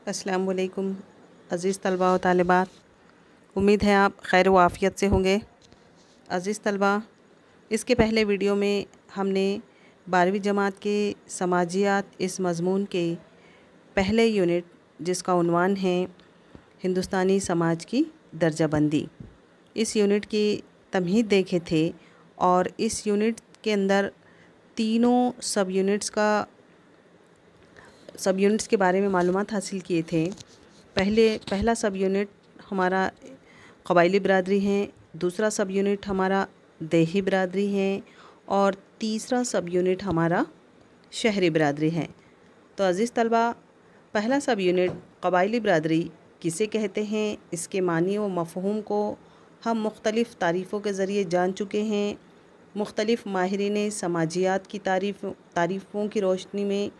अस्सलाम वालेकुम अज़ीज़ तलबा व तालिबात, उम्मीद है आप खैर व आफ़ियत से होंगे। अज़ीज़ तलबा, इसके पहले वीडियो में हमने 12वीं जमात के समाजियात इस मज़मून के पहले यूनिट, जिसका उन्वान है हिंदुस्तानी समाज की दर्जाबंदी, इस यूनिट की तमहीद देखे थे और इस यूनिट के अंदर तीनों सब यूनिट्स के बारे में मालूमात हासिल किए थे। पहला सब यूनिट हमारा क़बाइली बिरादरी हैं, दूसरा सब यूनिट हमारा देही बिरादरी हैं और तीसरा सब यूनिट हमारा शहरी बिरादरी है। तो अज़ीज़ तलबा, पहला सब यूनिट क़बाइली बिरादरी किसे कहते हैं, इसके मानी व मफ़हूम को हम मुख्तलिफ़ तारीफ़ों के ज़रिए जान चुके हैं। मुख्तलिफ़ माहिरीन समाजियात की तारीफ़ों की रोशनी में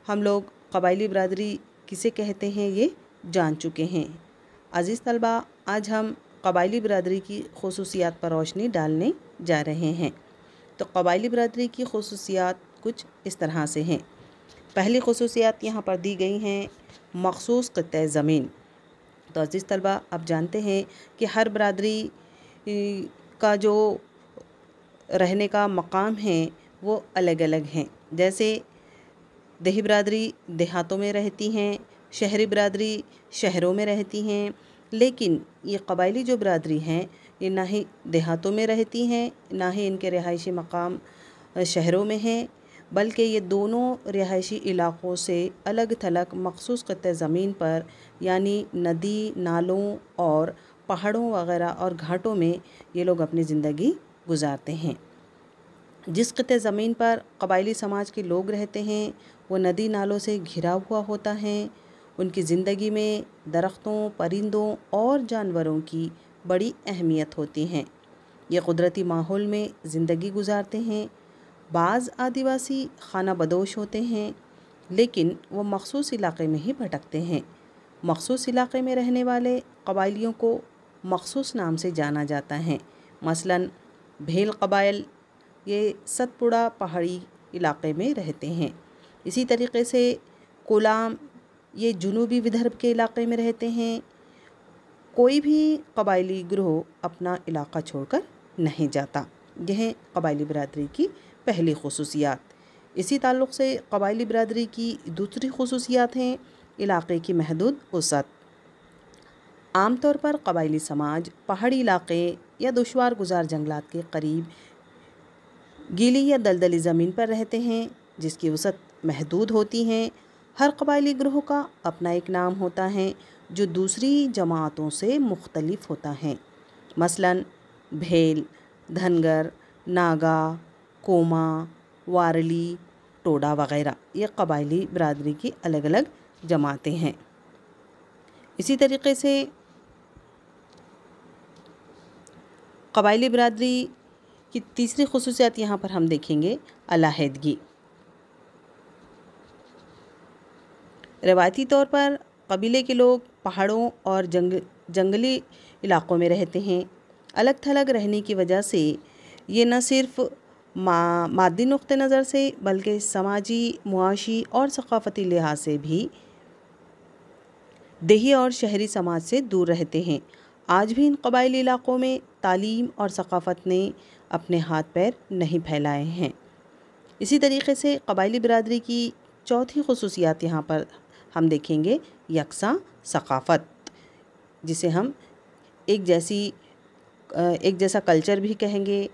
हम लोग क़बाइली बिरादरी किसे कहते हैं ये जान चुके हैं। अज़ीज़ तलबा, आज हम क़बाइली बिरादरी की ख़ुसूसियात पर रोशनी डालने जा रहे हैं। तो क़बाइली बिरादरी की ख़ुसूसियात कुछ इस तरह से हैं। पहली ख़ुसूसियात यहाँ पर दी गई हैं, मख़सूस ख़ित्ते ज़मीन। तो अज़ीज़ तलबा, आप जानते हैं कि हर बिरादरी का जो रहने का मकाम है वो अलग अलग हैं। जैसे देही बिरादरी देहातों में रहती हैं, शहरी बिरादरी शहरों में रहती हैं, लेकिन ये क़बाइली जो बिरादरी हैं ये ना ही देहातों में रहती हैं, ना ही इनके रिहायशी मकाम शहरों में हैं, बल्कि ये दोनों रिहायशी इलाक़ों से अलग थलग मख़सूस ख़ित्ते ज़मीन पर, यानी नदी नालों और पहाड़ों वग़ैरह और घाटों में ये लोग अपनी ज़िंदगी गुजारते हैं। जिस ख़ित्ते ज़मीन पर क़बाइली समाज के लोग रहते हैं वो नदी नालों से घिरा हुआ होता है। उनकी ज़िंदगी में दरख्तों, परिंदों और जानवरों की बड़ी अहमियत होती हैं। ये कुदरती माहौल में ज़िंदगी गुजारते हैं। बाज़ आदिवासी खाना बदोश होते हैं, लेकिन वो मख़सूस इलाक़े में ही भटकते हैं। मख़सूस इलाक़े में रहने वाले क़बाइलियों को मख़सूस नाम से जाना जाता है। मसलन भेल क़बाइल ये सतपुड़ा पहाड़ी इलाक़े में रहते हैं। इसी तरीक़े से कोलाम ये जुनूबी विदर्भ के इलाक़े में रहते हैं। कोई भी क़बाइली ग्रोह अपना इलाक़ा छोड़कर नहीं जाता। यह है क़बाइली बिरादरी की पहली ख़ुसूसियात। इसी ताल्लुक़ से क़बाइली बिरादरी की दूसरी ख़ुसूसियात हैं इलाक़े की महदूद वसअत। आम तौर पर क़बाइली समाज पहाड़ी इलाक़े या दुश्वार गुज़ार जंगलात के करीब गीली या दलदली ज़मीन पर रहते हैं, जिसकी वसअत महदूद होती हैं। हर क़बाइली ग्रोह का अपना एक नाम होता है जो दूसरी जमातों से मुख्तलिफ होता है। मसलन भेल, धनगर, नागा, कोमा, वारली, टोडा वग़ैरह ये क़बाइली बिरादरी की अलग अलग जमातें हैं। इसी तरीक़े से क़बाइली बिरादरी की तीसरी ख़ुसूसियत यहाँ पर हम देखेंगे अलाहिदगी। रवायती तौर पर कबीले के लोग पहाड़ों और जंगली इलाक़ों में रहते हैं। अलग थलग रहने की वजह से ये न सिर्फ़ मादी नुक़्ते नज़र से बल्कि समाजी, मुआशी और सक़ाफ़ती लिहाज से भी देही और शहरी समाज से दूर रहते हैं। आज भी इन क़बाइली इलाक़ों में तालीम और सक़ाफ़त ने अपने हाथ पैर नहीं फैलाए हैं। इसी तरीक़े से क़बाइली बिरादरी की चौथी ख़ुसूसियात यहाँ पर हम देखेंगे यकसा सक़ाफ़त, जिसे हम एक जैसा कल्चर भी कहेंगे।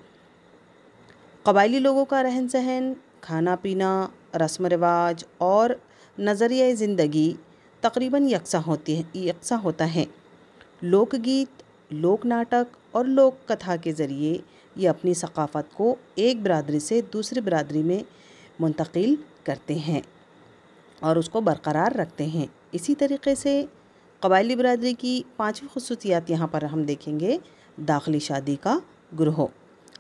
क़बाइली लोगों का रहन सहन, खाना पीना, रस्म रिवाज और नज़रिया ज़िंदगी तकरीबन यकसा होता है। लोकगीत, लोक नाटक और लोक कथा के ज़रिए ये अपनी सक़ाफ़त को एक बिरादरी से दूसरी बिरादरी में मुंतकिल करते हैं और उसको बरक़रार रखते हैं। इसी तरीक़े से क़बाइली बिरादरी की पाँचवीं ख़ुसूसियत यहाँ पर हम देखेंगे दाख़िली शादी का ग्रोह।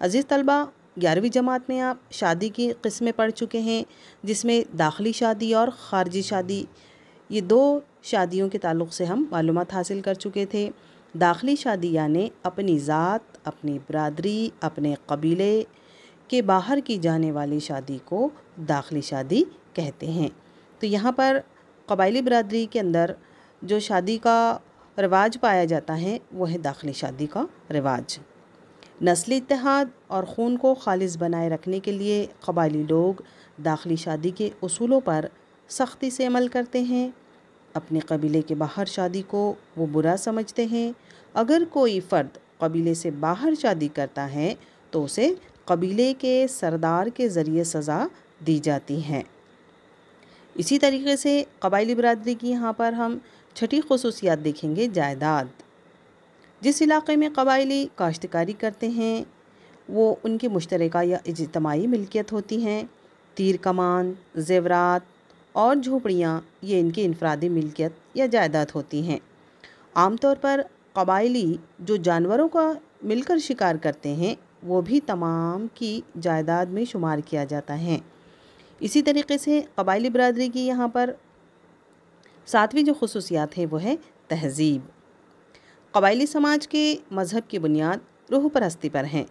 अज़ीज़ तलबा, 11वीं जमात में आप शादी की क़िस्में पढ़ चुके हैं, जिसमें दाख़िली शादी और ख़ारजी शादी ये दो शादियों के ताल्लुक़ से हम मालूमात हासिल कर चुके थे। दाख़िली शादी यानी अपनी ज़ात, अपनी बिरादरी, अपने कबीले के बाहर की जाने वाली शादी को दाख़िली शादी कहते हैं। तो यहाँ पर قبائلی برادری کے اندر جو شادی کا رواج پایا جاتا ہے وہ ہے داخلی شادی کا رواج۔ نسلی اتحاد اور خون کو خالص بنائے رکھنے کے لیے قبائلی لوگ داخلی شادی کے اصولوں پر سختی سے عمل کرتے ہیں۔ اپنے قبیلے کے باہر شادی کو وہ برا سمجھتے ہیں۔ اگر کوئی فرد قبیلے سے باہر شادی کرتا ہے تو اسے قبیلے کے سردار کے ذریعے سزا دی جاتی ہے۔ اسی طریقے سے قبائلی برادری کی یہاں پر ہم چھٹی خصوصیات دیکھیں گے، جائیداد۔ جس علاقے میں قبائلی کاشتکاری کرتے ہیں وہ ان کی مشترکہ یا اجتماعی ملکیت ہوتی ہیں۔ تیر کمان، زیورات اور جھوپڑیاں یہ ان کی انفرادی ملکیت یا جائیداد ہوتی ہیں۔ عام طور پر قبائلی جو جانوروں کا مل کر شکار کرتے ہیں وہ بھی تمام کی جائیداد میں شمار کیا جاتا ہے۔ اسی طریقے سے قبائلی برادری کی یہاں پر 7ویں جو خصوصیات ہیں وہ ہے تہذیب۔ قبائلی سماج کے مذہب کی بنیاد روح پرستی پر ہیں۔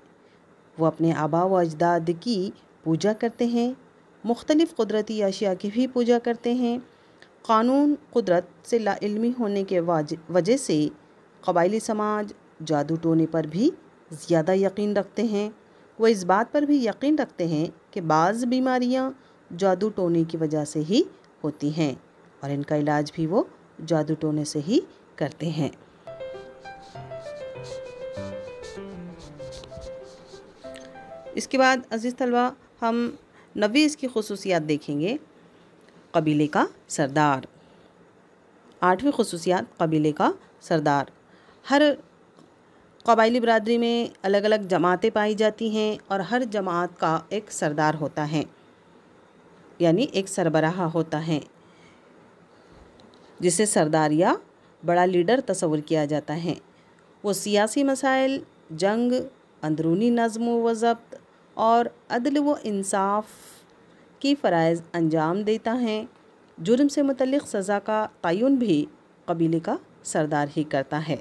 وہ اپنے آباء و اجداد کی پوجا کرتے ہیں، مختلف قدرتی اشیاء کی بھی پوجا کرتے ہیں۔ قانون قدرت سے لا علمی ہونے کے وجہ سے قبائلی سماج جادو ٹونے پر بھی زیادہ یقین رکھتے ہیں۔ وہ اس بات پر بھی یقین رکھتے ہیں کہ بعض بیماریاں جادو ٹونے کی وجہ سے ہی ہوتی ہیں اور ان کا علاج بھی وہ جادو ٹونے سے ہی کرتے ہیں۔ اس کے بعد عزیز طلبہ ہم 9ویں اس کی خصوصیات دیکھیں گے، قبیلے کا سردار۔ 8ویں خصوصیات قبیلے کا سردار۔ ہر قبائلی برادری میں الگ الگ جماعتیں پائی جاتی ہیں اور ہر جماعت کا ایک سردار ہوتا ہے، یعنی ایک سربراہ ہوتا ہے جسے سردار یا بڑا لیڈر تصور کیا جاتا ہے۔ وہ سیاسی مسائل، جنگ، اندرونی نظم و ضبط اور عدل و انصاف کی فرائض انجام دیتا ہے۔ جرم سے متعلق سزا کا تعین بھی قبیلے کا سردار ہی کرتا ہے۔